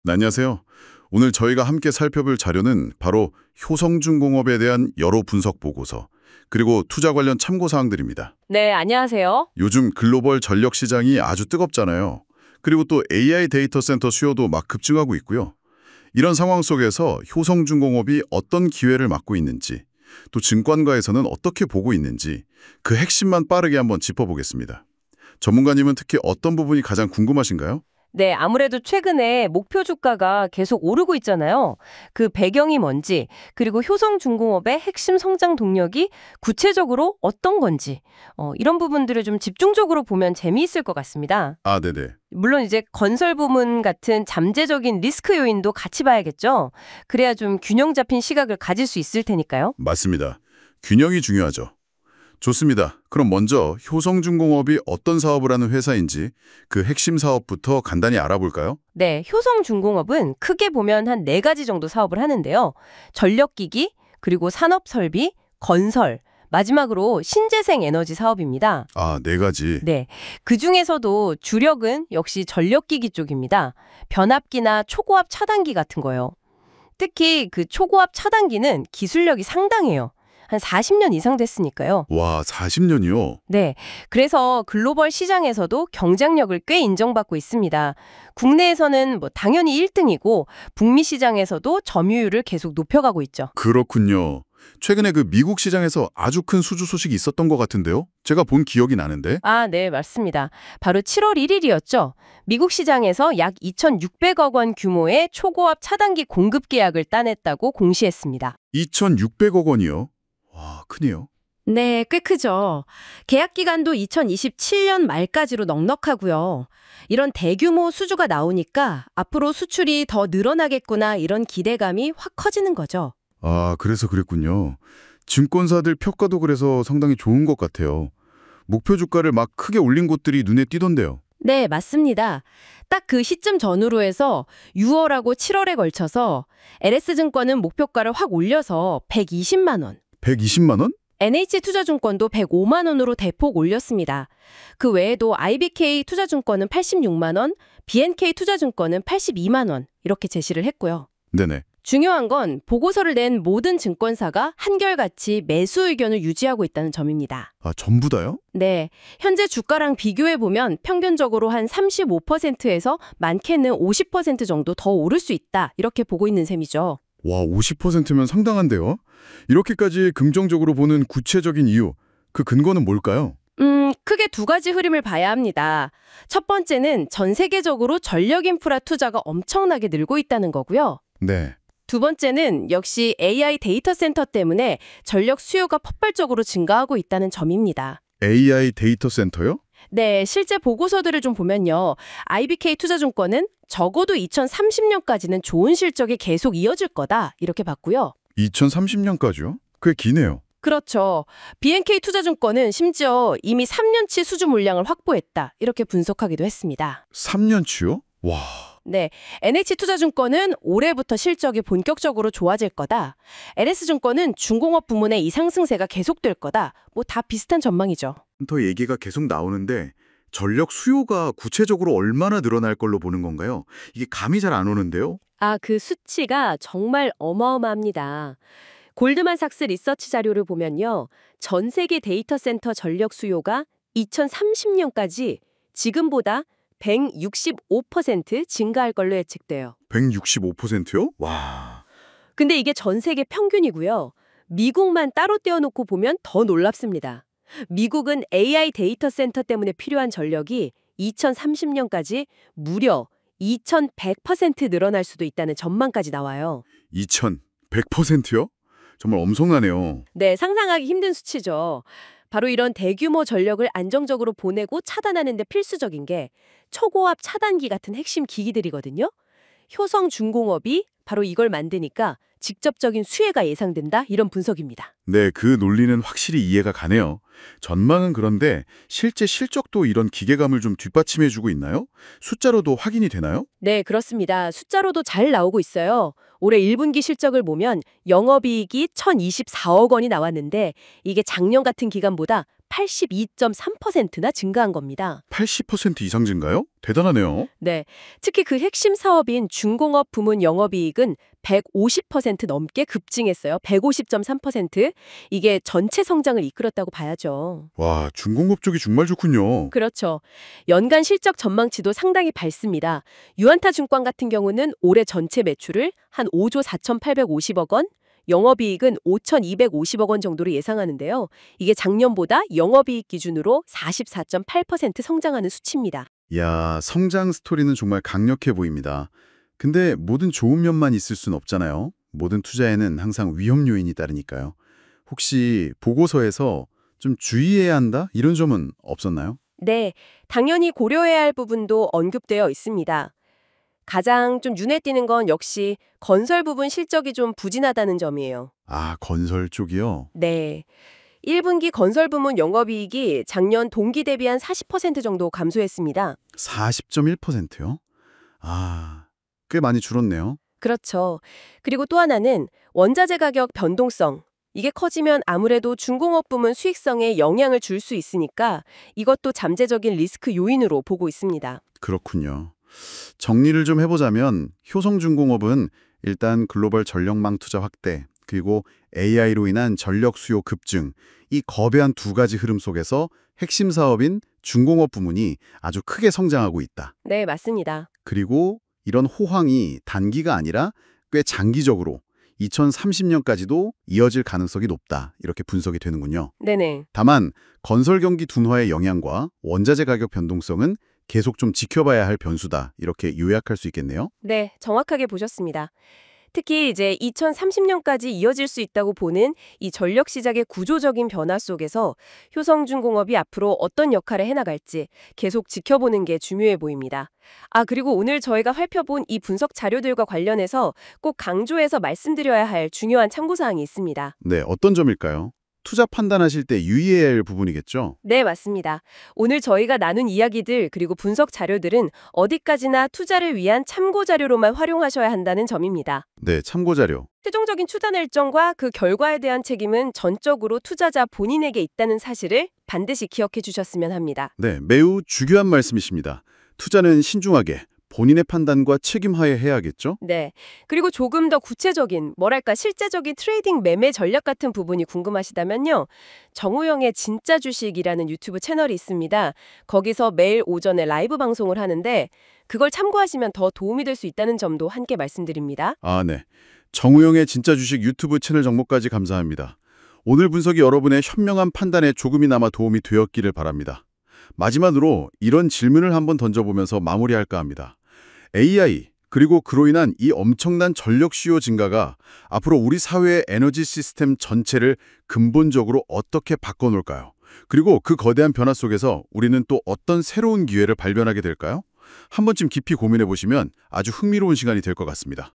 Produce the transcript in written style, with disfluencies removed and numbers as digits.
네, 안녕하세요. 오늘 저희가 함께 살펴볼 자료는 바로 효성중공업에 대한 여러 분석 보고서, 그리고 투자 관련 참고 사항들입니다. 네, 안녕하세요. 요즘 글로벌 전력 시장이 아주 뜨겁잖아요. 그리고 또 AI 데이터 센터 수요도 막 급증하고 있고요. 이런 상황 속에서 효성중공업이 어떤 기회를 맞고 있는지, 또 증권가에서는 어떻게 보고 있는지 그 핵심만 빠르게 한번 짚어보겠습니다. 전문가님은 특히 어떤 부분이 가장 궁금하신가요? 네, 아무래도 최근에 목표 주가가 계속 오르고 있잖아요. 그 배경이 뭔지, 그리고 효성중공업의 핵심 성장 동력이 구체적으로 어떤 건지, 이런 부분들을 좀 집중적으로 보면 재미있을 것 같습니다. 아, 네네. 물론 이제 건설 부문 같은 잠재적인 리스크 요인도 같이 봐야겠죠. 그래야 좀 균형 잡힌 시각을 가질 수 있을 테니까요. 맞습니다. 균형이 중요하죠. 좋습니다. 그럼 먼저 효성중공업이 어떤 사업을 하는 회사인지 그 핵심 사업부터 간단히 알아볼까요? 네, 효성중공업은 크게 보면 한 4가지 정도 사업을 하는데요. 전력기기, 그리고 산업설비, 건설, 마지막으로 신재생 에너지 사업입니다. 아, 네 가지. 네, 그중에서도 주력은 역시 전력기기 쪽입니다. 변압기나 초고압 차단기 같은 거요. 특히 그 초고압 차단기는 기술력이 상당해요. 한 40년 이상 됐으니까요. 와, 40년이요? 네. 그래서 글로벌 시장에서도 경쟁력을 꽤 인정받고 있습니다. 국내에서는 뭐 당연히 1등이고 북미 시장에서도 점유율을 계속 높여가고 있죠. 그렇군요. 최근에 그 미국 시장에서 아주 큰 수주 소식이 있었던 것 같은데요? 제가 본 기억이 나는데. 아, 네, 맞습니다. 바로 7월 1일이었죠. 미국 시장에서 약 2,600억 원 규모의 초고압 차단기 공급 계약을 따냈다고 공시했습니다. 2,600억 원이요? 와, 크네요. 네, 꽤 크죠. 계약 기간도 2027년 말까지로 넉넉하고요. 이런 대규모 수주가 나오니까 앞으로 수출이 더 늘어나겠구나 이런 기대감이 확 커지는 거죠. 아, 그래서 그랬군요. 증권사들 평가도 그래서 상당히 좋은 것 같아요. 목표 주가를 막 크게 올린 곳들이 눈에 띄던데요. 네, 맞습니다. 딱 그 시점 전후로 해서 6월하고 7월에 걸쳐서 LS증권은 목표가를 확 올려서 120만 원, 120만 원? NH투자증권도 105만 원으로 대폭 올렸습니다. 그 외에도 IBK 투자증권은 86만 원, BNK 투자증권은 82만 원 이렇게 제시를 했고요. 네네. 중요한 건 보고서를 낸 모든 증권사가 한결같이 매수 의견을 유지하고 있다는 점입니다. 아, 전부 다요? 네, 현재 주가랑 비교해보면 평균적으로 한 35%에서 많게는 50% 정도 더 오를 수 있다 이렇게 보고 있는 셈이죠. 와, 50%면 상당한데요? 이렇게까지 긍정적으로 보는 구체적인 이유, 그 근거는 뭘까요? 크게 2가지 흐름을 봐야 합니다. 첫 번째는 전 세계적으로 전력 인프라 투자가 엄청나게 늘고 있다는 거고요. 네. 두 번째는 역시 AI 데이터 센터 때문에 전력 수요가 폭발적으로 증가하고 있다는 점입니다. AI 데이터 센터요? 네, 실제 보고서들을 좀 보면요. IBK 투자증권은 적어도 2030년까지는 좋은 실적이 계속 이어질 거다 이렇게 봤고요. 2030년까지요? 꽤 기네요. 그렇죠. BNK 투자증권은 심지어 이미 3년치 수주 물량을 확보했다 이렇게 분석하기도 했습니다. 3년치요? 와, 네, NH투자증권은 올해부터 실적이 본격적으로 좋아질 거다. LS증권은 중공업 부문의 이 상승세가 계속될 거다. 뭐 다 비슷한 전망이죠. 더 얘기가 계속 나오는데 전력 수요가 구체적으로 얼마나 늘어날 걸로 보는 건가요? 이게 감이 잘 안 오는데요? 아, 그 수치가 정말 어마어마합니다. 골드만삭스 리서치 자료를 보면요. 전 세계 데이터 센터 전력 수요가 2030년까지 지금보다 165% 증가할 걸로 예측돼요. 165%요? 와. 근데 이게 전 세계 평균이고요. 미국만 따로 떼어놓고 보면 더 놀랍습니다. 미국은 AI 데이터 센터 때문에 필요한 전력이 2030년까지 무려 2100% 늘어날 수도 있다는 전망까지 나와요. 2100%요? 정말 엄청나네요. 네, 상상하기 힘든 수치죠. 바로 이런 대규모 전력을 안정적으로 보내고 차단하는 데 필수적인 게 초고압 차단기 같은 핵심 기기들이거든요. 효성중공업이 바로 이걸 만드니까 직접적인 수혜가 예상된다 이런 분석입니다. 네, 그 논리는 확실히 이해가 가네요. 전망은 그런데 실제 실적도 이런 기계감을 좀 뒷받침해주고 있나요? 숫자로도 확인이 되나요? 네, 그렇습니다. 숫자로도 잘 나오고 있어요. 올해 1분기 실적을 보면 영업이익이 1,024억 원이 나왔는데 이게 작년 같은 기간보다 82.3%나 증가한 겁니다. 80% 이상 증가요? 대단하네요. 네, 특히 그 핵심 사업인 중공업 부문 영업이익은 150% 넘게 급증했어요. 150.3%. 이게 전체 성장을 이끌었다고 봐야죠. 와, 중공업 쪽이 정말 좋군요. 그렇죠. 연간 실적 전망치도 상당히 밝습니다. 유안타 증권 같은 경우는 올해 전체 매출을 한 5조 4,850억 원, 영업이익은 5,250억 원 정도로 예상하는데요. 이게 작년보다 영업이익 기준으로 44.8% 성장하는 수치입니다. 야, 성장 스토리는 정말 강력해 보입니다. 근데 모든 좋은 면만 있을 순 없잖아요. 모든 투자에는 항상 위험 요인이 따르니까요. 혹시 보고서에서 좀 주의해야 한다? 이런 점은 없었나요? 네, 당연히 고려해야 할 부분도 언급되어 있습니다. 가장 좀 눈에 띄는 건 역시 건설 부분 실적이 좀 부진하다는 점이에요. 아, 건설 쪽이요? 네. 1분기 건설 부문 영업이익이 작년 동기 대비 한 40% 정도 감소했습니다. 40.1%요? 아, 꽤 많이 줄었네요. 그렇죠. 그리고 또 하나는 원자재 가격 변동성. 이게 커지면 아무래도 중공업 부문 수익성에 영향을 줄 수 있으니까 이것도 잠재적인 리스크 요인으로 보고 있습니다. 그렇군요. 정리를 좀 해보자면 효성중공업은 일단 글로벌 전력망 투자 확대, 그리고 AI로 인한 전력 수요 급증, 이 거대한 두 가지 흐름 속에서 핵심 사업인 중공업 부문이 아주 크게 성장하고 있다. 네, 맞습니다. 그리고 이런 호황이 단기가 아니라 꽤 장기적으로 2030년까지도 이어질 가능성이 높다. 이렇게 분석이 되는군요. 네네. 다만 건설 경기 둔화의 영향과 원자재 가격 변동성은 계속 좀 지켜봐야 할 변수다. 이렇게 요약할 수 있겠네요. 네, 정확하게 보셨습니다. 특히 이제 2030년까지 이어질 수 있다고 보는 이 전력 시장의 구조적인 변화 속에서 효성중공업이 앞으로 어떤 역할을 해나갈지 계속 지켜보는 게 중요해 보입니다. 아, 그리고 오늘 저희가 살펴본 이 분석 자료들과 관련해서 꼭 강조해서 말씀드려야 할 중요한 참고사항이 있습니다. 네, 어떤 점일까요? 투자 판단하실 때 유의해야 할 부분이겠죠? 네, 맞습니다. 오늘 저희가 나눈 이야기들 그리고 분석 자료들은 어디까지나 투자를 위한 참고 자료로만 활용하셔야 한다는 점입니다. 네, 참고자료. 최종적인 투자 일정과 그 결과에 대한 책임은 전적으로 투자자 본인에게 있다는 사실을 반드시 기억해 주셨으면 합니다. 네, 매우 중요한 말씀이십니다. 투자는 신중하게 본인의 판단과 책임하에 해야겠죠? 네. 그리고 조금 더 구체적인, 실제적인 트레이딩 매매 전략 같은 부분이 궁금하시다면요. 정우영의 진짜 주식이라는 유튜브 채널이 있습니다. 거기서 매일 오전에 라이브 방송을 하는데 그걸 참고하시면 더 도움이 될 수 있다는 점도 함께 말씀드립니다. 아, 네. 정우영의 진짜 주식 유튜브 채널 정보까지 감사합니다. 오늘 분석이 여러분의 현명한 판단에 조금이나마 도움이 되었기를 바랍니다. 마지막으로 이런 질문을 한번 던져보면서 마무리할까 합니다. AI, 그리고 그로 인한 이 엄청난 전력 수요 증가가 앞으로 우리 사회의 에너지 시스템 전체를 근본적으로 어떻게 바꿔놓을까요? 그리고 그 거대한 변화 속에서 우리는 또 어떤 새로운 기회를 발견하게 될까요? 한 번쯤 깊이 고민해 보시면 아주 흥미로운 시간이 될 것 같습니다.